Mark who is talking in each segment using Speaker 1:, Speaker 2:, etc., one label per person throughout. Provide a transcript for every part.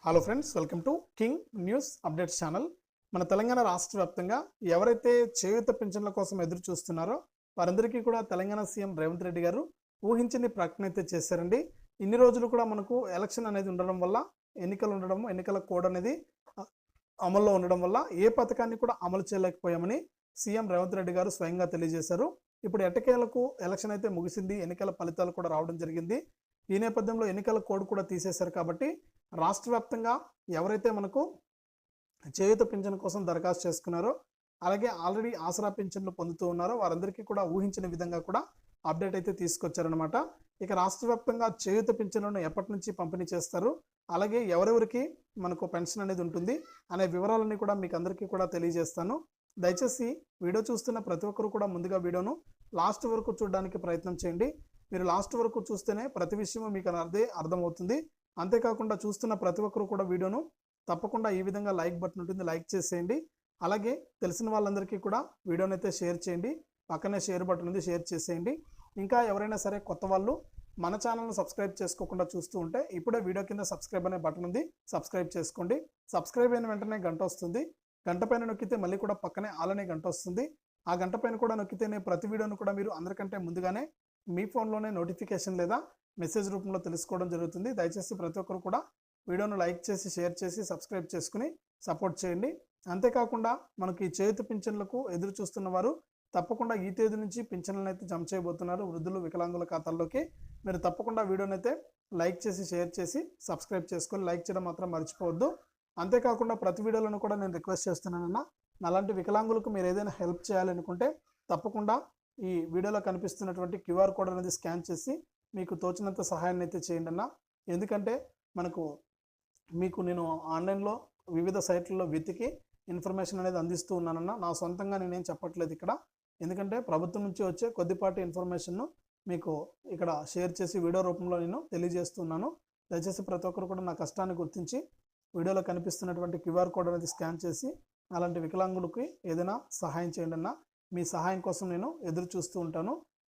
Speaker 1: Hello friends, welcome to king news updates channel. మన తెలంగాణ రాష్ట్ర వ్యాప్తంగా ఎవరైతే చేయూత పింఛన్ల కోసం ఎదురు చూస్తున్నారో వారందరికీ కూడా తెలంగాణ సీఎం రేవంత్ రెడ్డి గారు ఊహించని ప్రకటన అయితే చేశారండి. ఇన్ని రోజులు కూడా మనకు ఎలక్షన్ అనేది ఉండడం వల్ల, ఎన్నికల కోడ్ అనేది అమల్లో ఉండడం వల్ల ఏ పథకాన్ని కూడా అమలు చేయలేకపోయామని సీఎం రేవంత్ రెడ్డి గారు స్వయంగా తెలియజేశారు. ఇప్పుడు ఎట్టకేలకు ఎలక్షన్ అయితే ముగిసింది, ఎన్నికల ఫలితాలు కూడా రావడం జరిగింది. ఈ నేపథ్యంలో ఎన్నికల కోడ్ కూడా తీసేశారు కాబట్టి రాష్ట్ర వ్యాప్తంగా ఎవరైతే మనకు చేయూత పింఛన్ కోసం దరఖాస్తు చేసుకున్నారో, అలాగే ఆల్రెడీ ఆసరా పింఛన్లు పొందుతూ ఉన్నారో వారందరికీ కూడా ఊహించిన విధంగా కూడా అప్డేట్ అయితే తీసుకొచ్చారనమాట. ఇక రాష్ట్ర వ్యాప్తంగా చేయూత పింఛన్లను ఎప్పటి నుంచి పంపిణీ చేస్తారు, అలాగే ఎవరెవరికి మనకు పెన్షన్ అనేది ఉంటుంది అనే వివరాలన్నీ కూడా మీకు అందరికీ కూడా తెలియజేస్తాను. దయచేసి వీడియో చూస్తున్న ప్రతి ఒక్కరు కూడా ముందుగా వీడియోను లాస్ట్ వరకు చూడడానికి ప్రయత్నం చేయండి. మీరు లాస్ట్ వరకు చూస్తేనే ప్రతి విషయం మీకు అర్థమవుతుంది. అంతేకాకుండా చూస్తున్న ప్రతి ఒక్కరు కూడా వీడియోను తప్పకుండా ఈ విధంగా లైక్ బటన్ ఉంటుంది, లైక్ చేసేయండి. అలాగే తెలిసిన వాళ్ళందరికీ కూడా వీడియోని అయితే షేర్ చేయండి. పక్కనే షేర్ బటన్ ఉంది, షేర్ చేసేయండి. ఇంకా ఎవరైనా సరే కొత్త వాళ్ళు మన ఛానల్ను సబ్స్క్రైబ్ చేసుకోకుండా చూస్తూ ఉంటే ఇప్పుడే వీడియో కింద సబ్స్క్రైబ్ అనే బటన్ ఉంది, సబ్స్క్రైబ్ చేసుకోండి. సబ్స్క్రైబ్ అయిన వెంటనే గంట వస్తుంది, గంట పైన నొక్కితే మళ్ళీ కూడా పక్కనే ఆల్ అనే గంట వస్తుంది. ఆ గంట పైన కూడా నొక్కితేనే ప్రతి వీడియోను కూడా మీరు అందరికంటే ముందుగానే మీ ఫోన్లోనే నోటిఫికేషన్ లేదా మెసేజ్ రూపంలో తెలుసుకోవడం జరుగుతుంది. దయచేసి ప్రతి ఒక్కరు కూడా వీడియోను లైక్ చేసి, షేర్ చేసి, సబ్స్క్రైబ్ చేసుకుని సపోర్ట్ చేయండి. అంతేకాకుండా మనకి చేయూత పింఛన్లకు ఎదురు చూస్తున్న వారు తప్పకుండా ఈ తేదీ నుంచి పింఛన్లను అయితే జమ చేయబోతున్నారు వృద్ధులు, వికలాంగుల ఖాతాల్లోకి. మీరు తప్పకుండా వీడియోని అయితే లైక్ చేసి, షేర్ చేసి, సబ్స్క్రైబ్ చేసుకొని లైక్ చేయడం మాత్రం మర్చిపోవద్దు. అంతేకాకుండా ప్రతి వీడియోలను కూడా నేను రిక్వెస్ట్ చేస్తున్నానన్నా, అలాంటి వికలాంగులకు మీరు ఏదైనా హెల్ప్ చేయాలనుకుంటే తప్పకుండా ఈ వీడియోలో కనిపిస్తున్నటువంటి క్యూఆర్ కోడ్ అనేది స్కాన్ చేసి మీకు తోచినంత సహాయాన్ని అయితే చేయండి అన్న. ఎందుకంటే మీకు నేను ఆన్లైన్లో వివిధ సైట్లలో వెతికి ఇన్ఫర్మేషన్ అనేది అందిస్తూ ఉన్నానన్న. నా సొంతంగా నేనేం చెప్పట్లేదు ఇక్కడ. ఎందుకంటే ప్రభుత్వం నుంచి వచ్చే కొద్దిపాటి ఇన్ఫర్మేషన్ను మీకు ఇక్కడ షేర్ చేసి వీడియో రూపంలో నేను తెలియజేస్తున్నాను. దయచేసి ప్రతి ఒక్కరు కూడా నా కష్టాన్ని గుర్తించి వీడియోలో కనిపిస్తున్నటువంటి క్యూఆర్ కోడ్ అనేది స్కాన్ చేసి అలాంటి వికలాంగులకి ఏదైనా సహాయం చేయండి అన్న. మీ సహాయం కోసం నేను ఎదురు చూస్తూ ఉంటాను.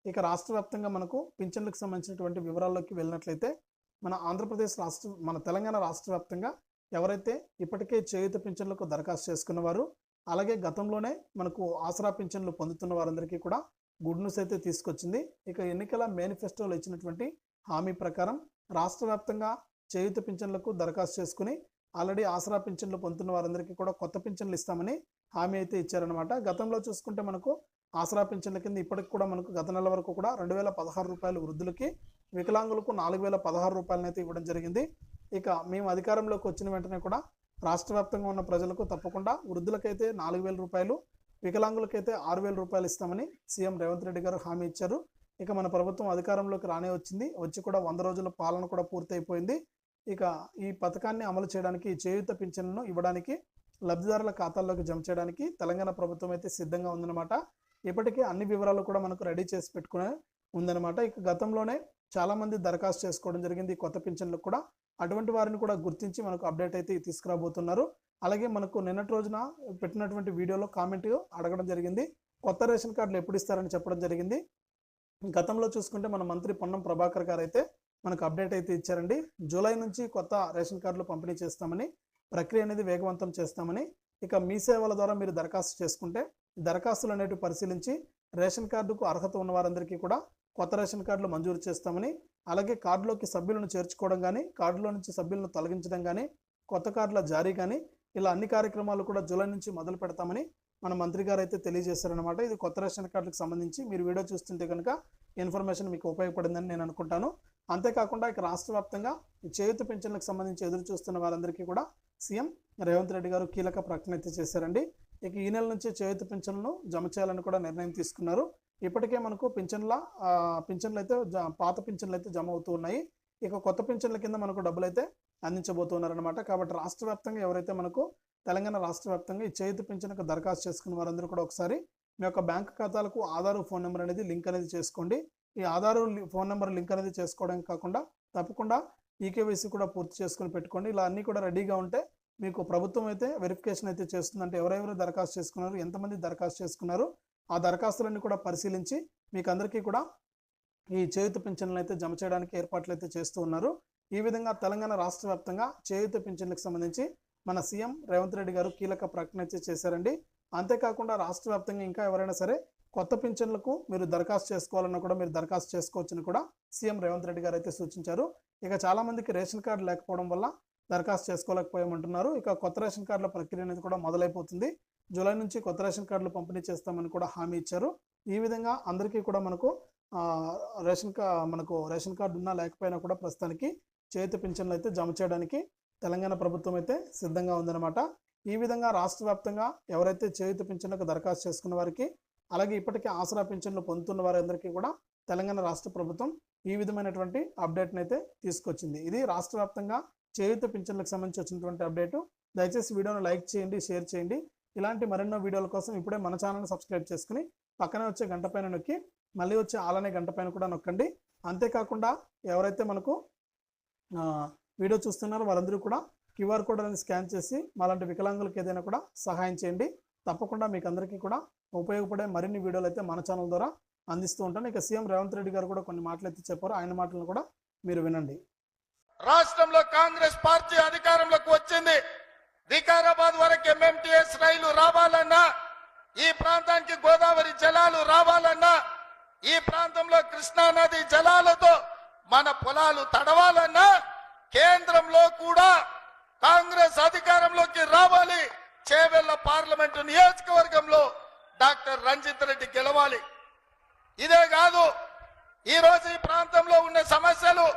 Speaker 1: ఇక రాష్ట్ర వ్యాప్తంగా మనకు పింఛన్లకు సంబంధించినటువంటి వివరాల్లోకి వెళ్ళినట్లయితే మన తెలంగాణ రాష్ట్ర వ్యాప్తంగా ఎవరైతే ఇప్పటికే చేయూత పింఛన్లకు దరఖాస్తు చేసుకున్నవారు, అలాగే గతంలోనే మనకు ఆసరా పింఛన్లు పొందుతున్న వారందరికీ కూడా గుడ్ న్యూస్ అయితే తీసుకొచ్చింది. ఇక ఎన్నికల మేనిఫెస్టోలో ఇచ్చినటువంటి హామీ ప్రకారం రాష్ట్ర వ్యాప్తంగా చేయూత పింఛన్లకు దరఖాస్తు చేసుకుని ఆల్రెడీ ఆసరా పింఛన్లు పొందుతున్న వారందరికీ కూడా కొత్త పింఛన్లు ఇస్తామని హామీ అయితే ఇచ్చారనమాట. గతంలో చూసుకుంటే మనకు ఆసరా పింఛన్ల కింద ఇప్పటికి కూడా మనకు గత నెల వరకు కూడా 2016 రూపాయలు వృద్ధులకి, వికలాంగులకు 4016 రూపాయలను అయితే ఇవ్వడం జరిగింది. ఇక మేము అధికారంలోకి వచ్చిన వెంటనే కూడా రాష్ట్ర వ్యాప్తంగా ఉన్న ప్రజలకు తప్పకుండా వృద్ధులకైతే 4000 రూపాయలు, వికలాంగులకైతే 6000 రూపాయలు ఇస్తామని సీఎం రేవంత్ రెడ్డి గారు హామీ ఇచ్చారు. ఇక మన ప్రభుత్వం అధికారంలోకి రానే వచ్చి కూడా 100 రోజుల పాలన కూడా పూర్తయిపోయింది. ఇక ఈ పథకాన్ని అమలు చేయడానికి, చేయూత పింఛన్ను ఇవ్వడానికి, లబ్ధిదారుల ఖాతాల్లోకి జమ చేయడానికి తెలంగాణ ప్రభుత్వం అయితే సిద్ధంగా ఉందన్నమాట. ఇప్పటికే అన్ని వివరాలు కూడా మనకు రెడీ చేసి పెట్టుకునే ఉందన్నమాట. ఇక గతంలోనే చాలామంది దరఖాస్తు చేసుకోవడం జరిగింది కొత్త పింఛన్లకు కూడా. అటువంటి వారిని కూడా గుర్తించి మనకు అప్డేట్ అయితే తీసుకురాబోతున్నారు. అలాగే మనకు నిన్నటి రోజున పెట్టినటువంటి వీడియోలో కామెంట్ అడగడం జరిగింది, కొత్త రేషన్ కార్డులు ఎప్పుడు ఇస్తారని చెప్పడం జరిగింది. గతంలో చూసుకుంటే మన మంత్రి పొన్నం ప్రభాకర్ గారు అయితే మనకు అప్డేట్ అయితే ఇచ్చారండి. జూలై నుంచి కొత్త రేషన్ కార్డులు పంపిణీ చేస్తామని, ప్రక్రియ అనేది వేగవంతం చేస్తామని. ఇక మీ సేవల ద్వారా మీరు దరఖాస్తు చేసుకుంటే దరఖాస్తులు అనేటివి పరిశీలించి రేషన్ కార్డుకు అర్హత ఉన్న వారందరికీ కూడా కొత్త రేషన్ కార్డులు మంజూరు చేస్తామని, అలాగే కార్డులోకి సభ్యులను చేర్చుకోవడం కానీ, కార్డులో నుంచి సభ్యులను తొలగించడం కానీ, కొత్త కార్డుల జారీ కానీ, ఇలా అన్ని కార్యక్రమాలు కూడా జూలై నుంచి మొదలు పెడతామని మన మంత్రి గారు అయితే తెలియజేశారనమాట. ఇది కొత్త రేషన్ కార్డులకు సంబంధించి మీరు వీడియో చూస్తుంటే కనుక ఇన్ఫర్మేషన్ మీకు ఉపయోగపడిందని నేను అనుకుంటాను. అంతేకాకుండా ఇక రాష్ట్ర వ్యాప్తంగా చేయూత పింఛన్లకు సంబంధించి ఎదురు చూస్తున్న వారందరికీ కూడా సీఎం రేవంత్ రెడ్డి గారు కీలక ప్రకటన అయితే చేశారండి. ఇక ఈ నెల నుంచి చేయూత పింఛన్లను జమ చేయాలని కూడా నిర్ణయం తీసుకున్నారు. ఇప్పటికే మనకు పింఛన్లు అయితే పాత పింఛన్లు అయితే జమ అవుతూ ఉన్నాయి. ఇక కొత్త పింఛన్ల కింద మనకు డబ్బులు అయితే అందించబోతున్నారనమాట. కాబట్టి రాష్ట్ర వ్యాప్తంగా ఎవరైతే మనకు తెలంగాణ రాష్ట్ర వ్యాప్తంగా ఈ చేయూత పింఛన్కు దరఖాస్తు చేసుకున్న వారందరూ కూడా ఒకసారి మీ యొక్క బ్యాంక్ ఖాతాలకు ఆధార్ ఫోన్ నెంబర్ అనేది లింక్ అనేది చేసుకోండి. ఈ ఆధార్ ఫోన్ నెంబర్ లింక్ అనేది చేసుకోవడం కాకుండా తప్పకుండా ఈకేవైసీ కూడా పూర్తి చేసుకుని పెట్టుకోండి. ఇలా అన్నీ కూడా రెడీగా ఉంటే మీకు ప్రభుత్వం అయితే వెరిఫికేషన్ అయితే చేస్తుంది. అంటే ఎవరెవరు దరఖాస్తు చేసుకున్నారు, ఎంతమంది దరఖాస్తు చేసుకున్నారు, ఆ దరఖాస్తులన్నీ కూడా పరిశీలించి మీకు అందరికీ కూడా ఈ చేయూత పింఛన్లను అయితే జమ చేయడానికి ఏర్పాట్లు అయితే చేస్తూ ఉన్నారు. ఈ విధంగా తెలంగాణ రాష్ట్ర వ్యాప్తంగా చేయూత పింఛన్లకు సంబంధించి మన సీఎం రేవంత్ రెడ్డి గారు కీలక ప్రకటన అయితే చేశారండి. అంతేకాకుండా రాష్ట్ర వ్యాప్తంగా ఇంకా ఎవరైనా సరే కొత్త పింఛన్లకు మీరు దరఖాస్తు చేసుకోవాలన్నా కూడా మీరు దరఖాస్తు చేసుకోవచ్చని కూడా సీఎం రేవంత్ రెడ్డి గారు అయితే సూచించారు. ఇక చాలా మందికి రేషన్ కార్డు లేకపోవడం వల్ల దరఖాస్తు చేసుకోలేకపోయామంటున్నారు. ఇక కొత్త రేషన్ కార్డుల ప్రక్రియ అనేది కూడా మొదలైపోతుంది. జూలై నుంచి కొత్త రేషన్ కార్డులు పంపిణీ చేస్తామని కూడా హామీ ఇచ్చారు. ఈ విధంగా అందరికీ కూడా మనకు రేషన్ కార్డు ఉన్నా లేకపోయినా కూడా ప్రస్తుతానికి చేయూత పింఛన్లు అయితే జమ చేయడానికి తెలంగాణ ప్రభుత్వం అయితే సిద్ధంగా ఉందన్నమాట. ఈ విధంగా రాష్ట్ర వ్యాప్తంగా ఎవరైతే చేయూత పింఛన్లకు దరఖాస్తు చేసుకున్న వారికి, అలాగే ఇప్పటికే ఆసరా పింఛన్లు పొందుతున్న వారందరికీ కూడా తెలంగాణ రాష్ట్ర ప్రభుత్వం ఈ విధమైనటువంటి అప్డేట్ని అయితే తీసుకొచ్చింది. ఇది రాష్ట్ర వ్యాప్తంగా చేయూత పింఛన్లకు సంబంధించి వచ్చినటువంటి అప్డేటు. దయచేసి వీడియోను లైక్ చేయండి, షేర్ చేయండి. ఇలాంటి మరెన్నో వీడియోల కోసం ఇప్పుడే మన ఛానల్ని సబ్స్క్రైబ్ చేసుకుని పక్కనే వచ్చే గంట పైన నొక్కి మళ్ళీ వచ్చే ఆలనే గంట పైన కూడా నొక్కండి. అంతేకాకుండా ఎవరైతే మనకు వీడియో చూస్తున్నారో వారందరూ కూడా క్యూఆర్ కోడ్ అనేది స్కాన్ చేసి మాలాంటి వికలాంగులకు ఏదైనా కూడా సహాయం చేయండి. తప్పకుండా మీకు అందరికీ కూడా ఉపయోగపడే మరిన్ని వీడియోలు అయితే మన ఛానల్ ద్వారా అందిస్తూ ఉంటాను. ఇక సీఎం రేవంత్ రెడ్డి గారు కూడా కొన్ని మాటలు అయితే చెప్పారు. ఆయన మాటలను కూడా మీరు వినండి.
Speaker 2: రాష్ట్రంలో కాంగ్రెస్ పార్టీ అధికారంలోకి వచ్చింది. వికారాబాద్ వరకు ఎంఎంటీఎస్ రైలు రావాలన్నా, ఈ ప్రాంతానికి గోదావరి జలాలు రావాలన్నా, ఈ ప్రాంతంలో కృష్ణా నది జలాలతో మన పొలాలు తడవాలన్నా కేంద్రంలో కూడా కాంగ్రెస్ అధికారంలోకి రావాలి. చేవెళ్ల పార్లమెంటు నియోజకవర్గంలో డాక్టర్ రంజిత్ రెడ్డి గెలవాలి. ఇదే కాదు, ఈ రోజు ఈ ప్రాంతంలో ఉన్న సమస్యలు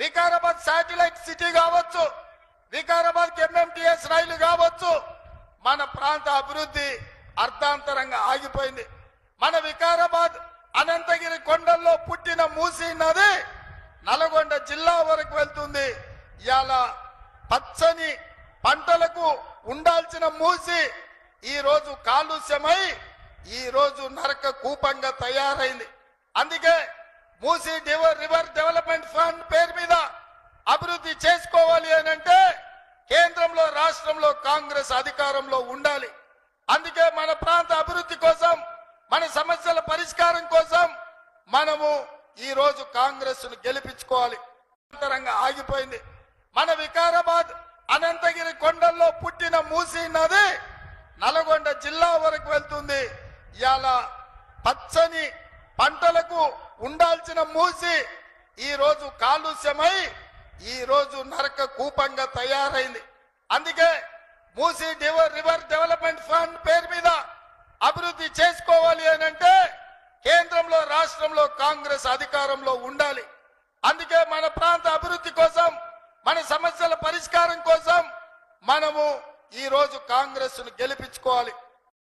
Speaker 2: వికారాబాద్ శాటిలైట్ సిటీ కావచ్చు, వికారాబాద్ ఎంఎంటీఎస్ రైలు కావచ్చు, మన ప్రాంత అభివృద్ధి అర్ధాంతరంగా ఆగిపోయింది. మన వికారాబాద్ అనంతగిరి కొండల్లో పుట్టిన మూసీ నది నల్గొండ జిల్లా వరకు వెళ్తుంది. ఇవాళ పచ్చని పంటలకు ఉండాల్సిన మూసి ఈ రోజు కాలుష్యమై ఈ రోజు నరక కూపంగా తయారైంది. అందుకే మూసీ రివర్ డెవలప్మెంట్ ఫండ్ పేరు మీద అభివృద్ధి చేసుకోవాలి అని అంటే కేంద్రంలో రాష్ట్రంలో కాంగ్రెస్ అధికారంలో ఉండాలి. అందుకే మన ప్రాంత అభివృద్ధి కోసం, మన సమస్యల పరిష్కారం కోసం మనము ఈ రోజు కాంగ్రెస్ ను గెలిపించుకోవాలి. అంతరంగా ఆగిపోయింది. మన వికారాబాద్ అనంతగిరి కొండల్లో పుట్టిన మూసీ నది నల్గొండ జిల్లా వరకు వెళ్తుంది. ఇవాళ పచ్చని పంటలకు ఉండాల్సిన మూసి ఈ రోజు కాలుష్యమై ఈ రోజు నరక కూపంగా తయారైంది. అందుకే మూసీ రివర్ డెవలప్మెంట్ ఫండ్ పేరు మీద అభివృద్ధి చేసుకోవాలి అని అంటే కేంద్రంలో రాష్ట్రంలో కాంగ్రెస్ అధికారంలో ఉండాలి. అందుకే మన ప్రాంత అభివృద్ధి కోసం, మన సమస్యల పరిష్కారం కోసం మనము ఈ రోజు కాంగ్రెస్ ను గెలిపించుకోవాలి.